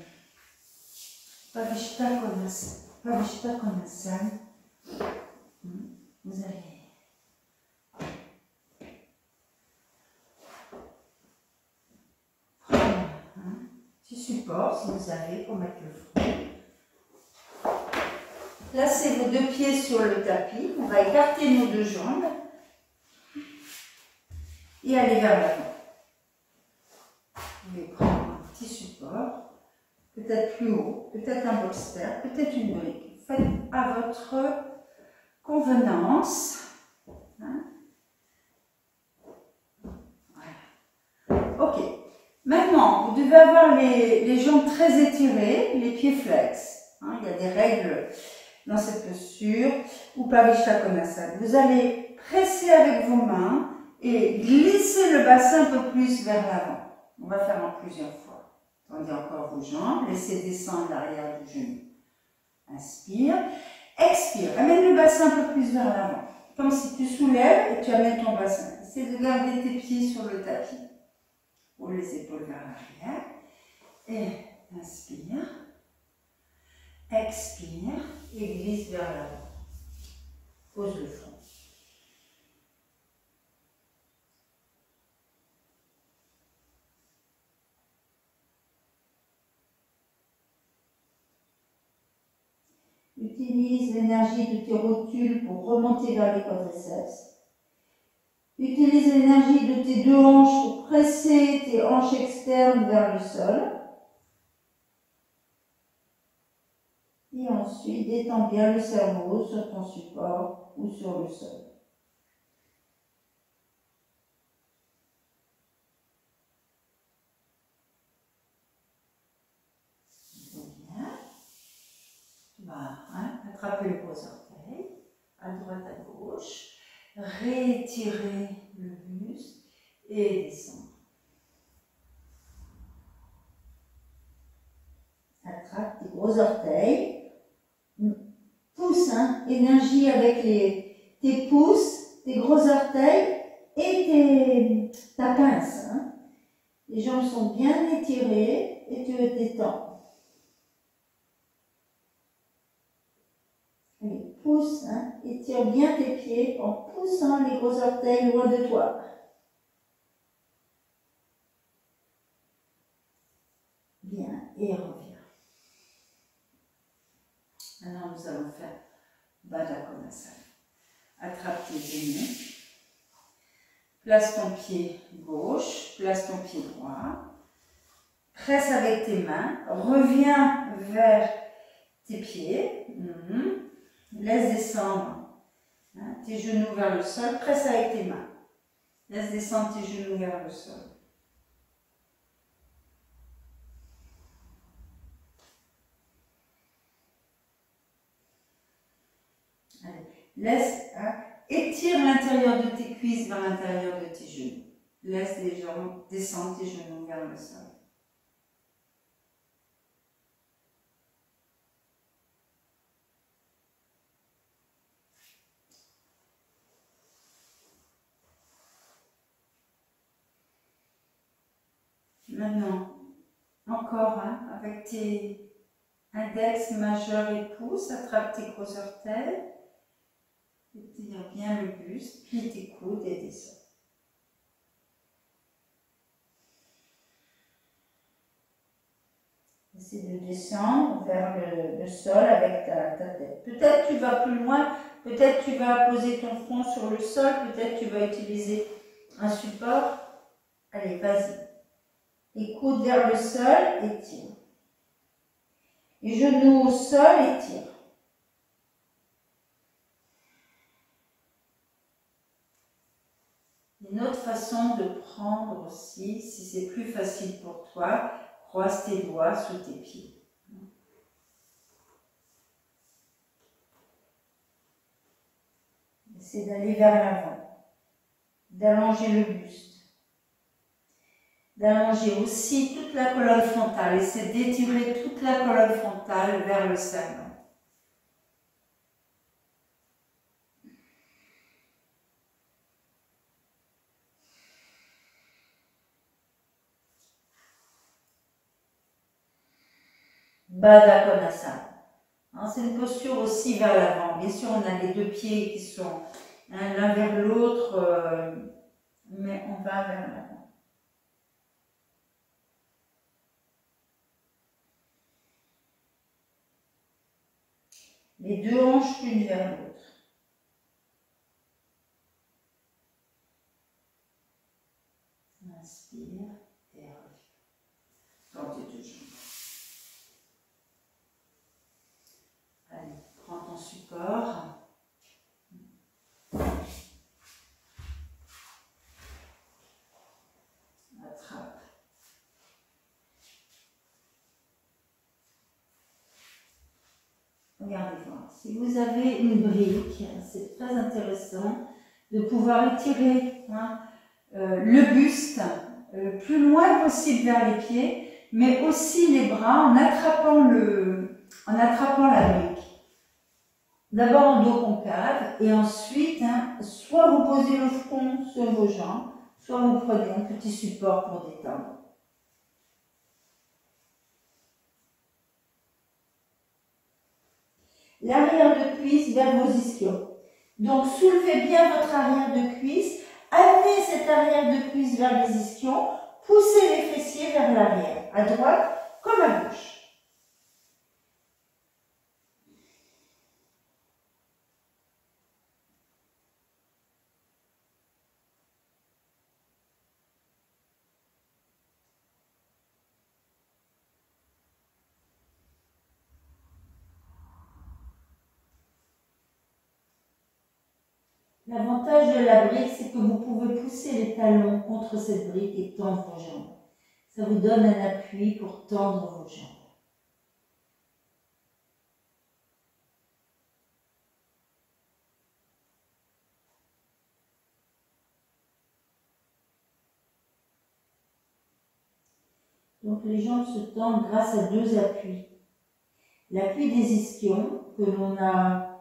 Speaker 2: Pavishta Konasana. Vous allez prendre un petit support si vous avez pour mettre le front. Placez vos deux pieds sur le tapis. On va écarter nos deux jambes et aller vers l'avant. Vous pouvez prendre un petit support, peut-être plus haut, peut-être un bolster, peut-être une brique. Faites à votre convenance. Hein? Voilà. Ok. Maintenant, vous devez avoir les jambes très étirées, les pieds flex. Hein? Il y a des règles dans cette posture, ou Pavishta Konasana. Vous allez presser avec vos mains et glisser le bassin un peu plus vers l'avant. On va faire en plusieurs fois. Tendez encore vos jambes, laissez descendre l'arrière du genou. Inspire, expire, amène le bassin un peu plus vers l'avant. Comme si tu soulèves et tu amènes ton bassin. Essaie de garder tes pieds sur le tapis. Ou les épaules vers l'arrière. Et inspire, expire et glisse vers l'avant. Pose le front. Utilise l'énergie de tes rotules pour remonter vers les quadriceps. Utilise l'énergie de tes deux hanches pour presser tes hanches externes vers le sol. Et ensuite, détends bien le cerveau sur ton support ou sur le sol. Attrapez le gros orteil, à droite, à gauche, rétirez le buste et descendre. attrape tes gros orteils. Pousse, hein, énergie avec tes pouces, tes gros orteils et ta pince. Hein. Les jambes sont bien étirées et tu te détends. Allez, pousse, hein, étire bien tes pieds en poussant les gros orteils loin de toi. Bien, et reviens. Maintenant, nous allons faire Baddha Konasana. Attrape tes genoux. Place ton pied gauche, place ton pied droit. Presse avec tes mains. Reviens vers tes pieds. Laisse descendre tes genoux vers le sol. Presse avec tes mains. Laisse descendre tes genoux vers le sol. Allez. Laisse, étire l'intérieur de tes cuisses vers l'intérieur de tes genoux. Laisse légèrement descendre tes genoux vers le sol. Maintenant, encore, avec tes index, majeur et pouce, attrape tes gros orteils. Étire bien le buste, plie tes coudes et descends. Essaie de descendre vers le sol avec ta tête. Peut-être tu vas plus loin, peut-être tu vas poser ton front sur le sol, peut-être tu vas utiliser un support. Allez, vas-y. Les coudes vers le sol, étire. Les genoux au sol, étire. Une autre façon de prendre aussi, si c'est plus facile pour toi, croise tes doigts sous tes pieds. Essaie d'aller vers l'avant, d'allonger le buste, d'allonger aussi toute la colonne frontale. Essaie d'étirer toute la colonne frontale vers le sternum. Baddha Konasana. C'est une posture aussi vers l'avant. Bien sûr, on a les deux pieds qui sont l'un vers l'autre, mais on va vers l'avant. Les deux hanches l'une vers l'autre. Inspire et reviens. Tends tes deux jambes. Allez, prends ton support. Attrape. Regardez voir. Si vous avez une brique, c'est très intéressant de pouvoir étirer le buste le plus loin possible vers les pieds, mais aussi les bras en attrapant la brique. D'abord en dos concave et ensuite, soit vous posez le front sur vos jambes, soit vous prenez un petit support pour détendre. L'arrière de cuisse vers vos ischions. Donc soulevez bien votre arrière de cuisse, amenez cet arrière de cuisse vers les ischions, poussez les fessiers vers l'arrière, à droite comme à gauche. L'avantage de la brique, c'est que vous pouvez pousser les talons contre cette brique et tendre vos jambes. Ça vous donne un appui pour tendre vos jambes. Donc les jambes se tendent grâce à deux appuis. l'appui des ischions que l'on a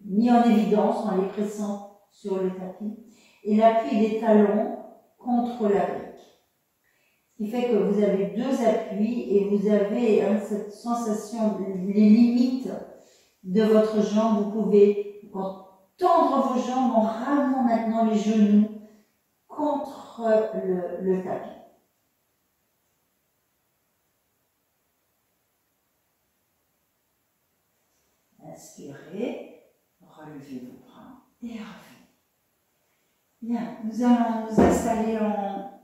Speaker 2: mis en évidence en les pressant sur le tapis et l'appui des talons contre la brique. Ce qui fait que vous avez deux appuis et vous avez cette sensation, les limites de votre jambe. Vous pouvez tendre vos jambes en ramenant maintenant les genoux contre le tapis. Inspirez, relevez vos bras et revenez. Bien, nous allons nous installer en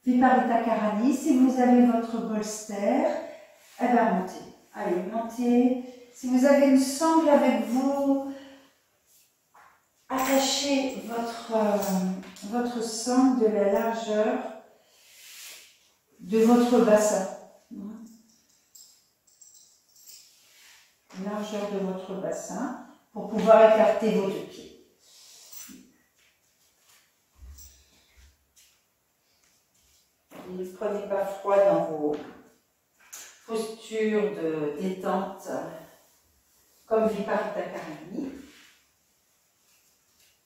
Speaker 2: Viparita Karani. Si vous avez votre bolster, elle va monter. Allez, montez. Si vous avez une sangle avec vous, attachez votre sangle de la largeur de votre bassin. Largeur de votre bassin pour pouvoir écarter vos deux pieds. Ne prenez pas froid dans vos postures de détente comme Viparita Karani.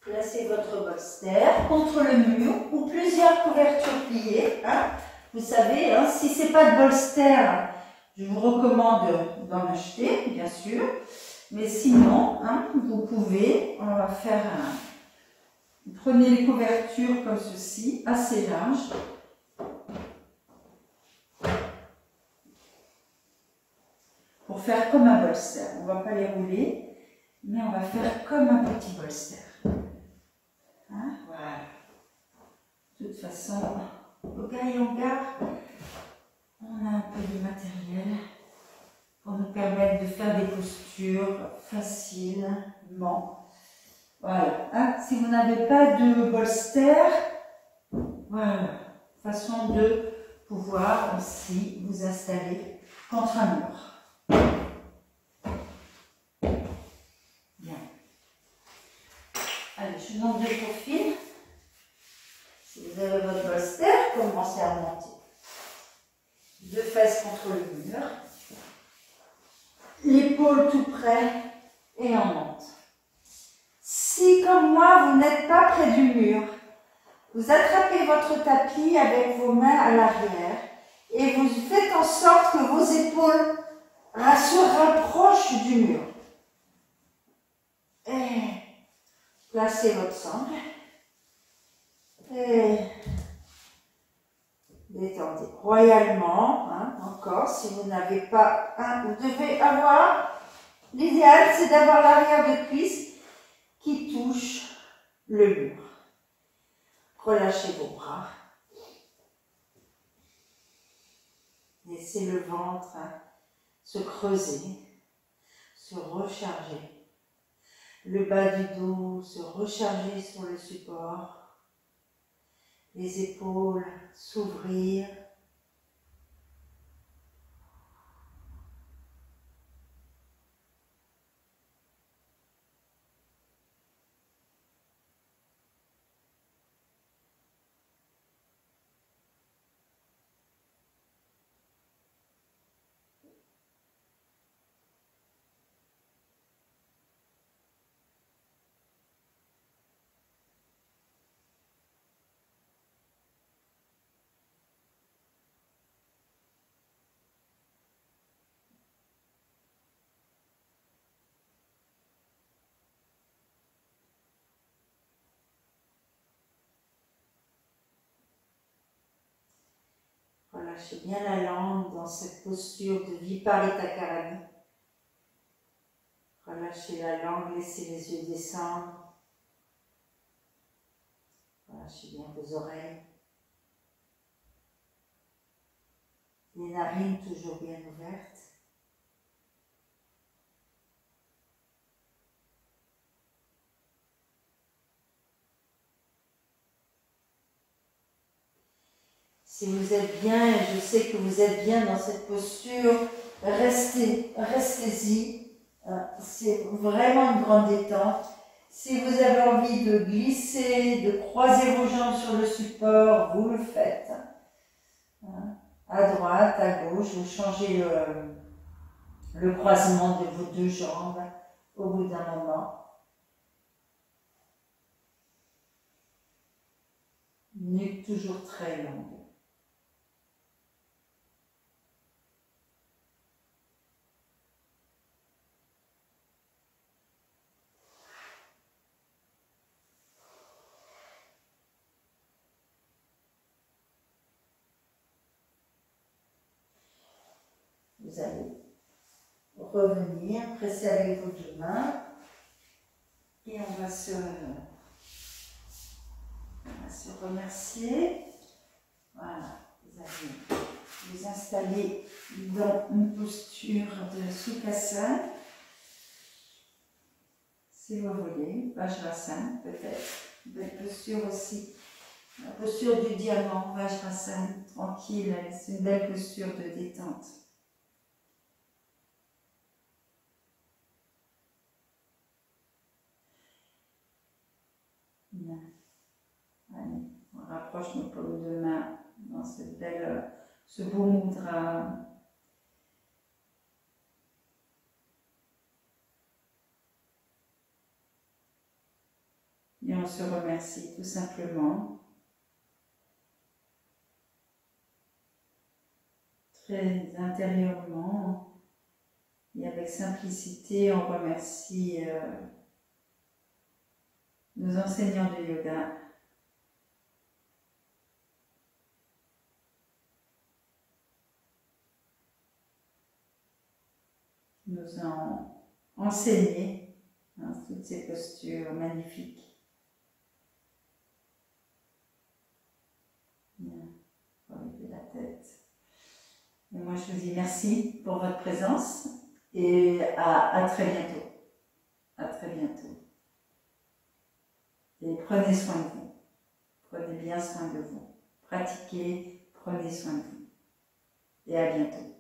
Speaker 2: Placez votre bolster contre le mur ou plusieurs couvertures pliées. Hein. Vous savez, hein, si ce n'est pas de bolster, je vous recommande d'en acheter, bien sûr. Mais sinon, hein, vous pouvez, on va faire un... Prenez les couvertures comme ceci, assez larges. Pour faire comme un bolster. On ne va pas les rouler, mais on va faire comme un petit bolster. Hein, voilà. De toute façon, au Gaï-Yoga, on a un peu de matériel pour nous permettre de faire des postures facilement. Voilà. Hein, si vous n'avez pas de bolster, voilà. Façon de pouvoir aussi vous installer contre un mur. Bien. Allez, je vous montre de profil. Si vous avez votre bolster, commencez à monter. Deux fesses contre le mur. L'épaule tout près et on monte. Si, comme moi, vous n'êtes pas près du mur, vous attrapez votre tapis avec vos mains à l'arrière et vous faites en sorte que vos épaules se rapprochent du mur. Et placez votre sangle. Et détendez royalement, hein, encore, si vous n'avez pas un, vous devez avoir, l'idéal c'est d'avoir l'arrière de cuisse qui touche le mur. Relâchez vos bras. Laissez le ventre se creuser, se recharger. Le bas du dos se recharger sur le support. Les épaules s'ouvrir. Relâchez bien la langue dans cette posture de Viparita Karani. Relâchez la langue, laissez les yeux descendre. Relâchez bien vos oreilles. Les narines toujours bien ouvertes. Si vous êtes bien, et je sais que vous êtes bien dans cette posture, restez-y. C'est vraiment une grande détente. Si vous avez envie de glisser, de croiser vos jambes sur le support, vous le faites. À droite, à gauche, vous changez
Speaker 1: le croisement de vos deux jambes au bout d'un moment. Nuque toujours très longue. Vous allez revenir, presser avec vos deux mains et on va se remercier. Voilà, vous allez vous installer dans une posture de Sukhasana. Si vous voulez, Vajrasana peut-être, belle posture aussi. La posture du diamant, Vajrasana, tranquille, c'est une belle posture de détente. Bien. Allez, on rapproche nos paumes de main dans cette belle, ce beau mudra. Et on se remercie tout simplement. Très intérieurement et avec simplicité, on remercie nos enseignants de yoga. Qui nous ont enseigné toutes ces postures magnifiques. Bien, relevez la tête. Et moi, je vous dis merci pour votre présence et à très bientôt. À très bientôt. Et prenez soin de vous. Prenez bien soin de vous. Pratiquez, prenez soin de vous. Et à bientôt.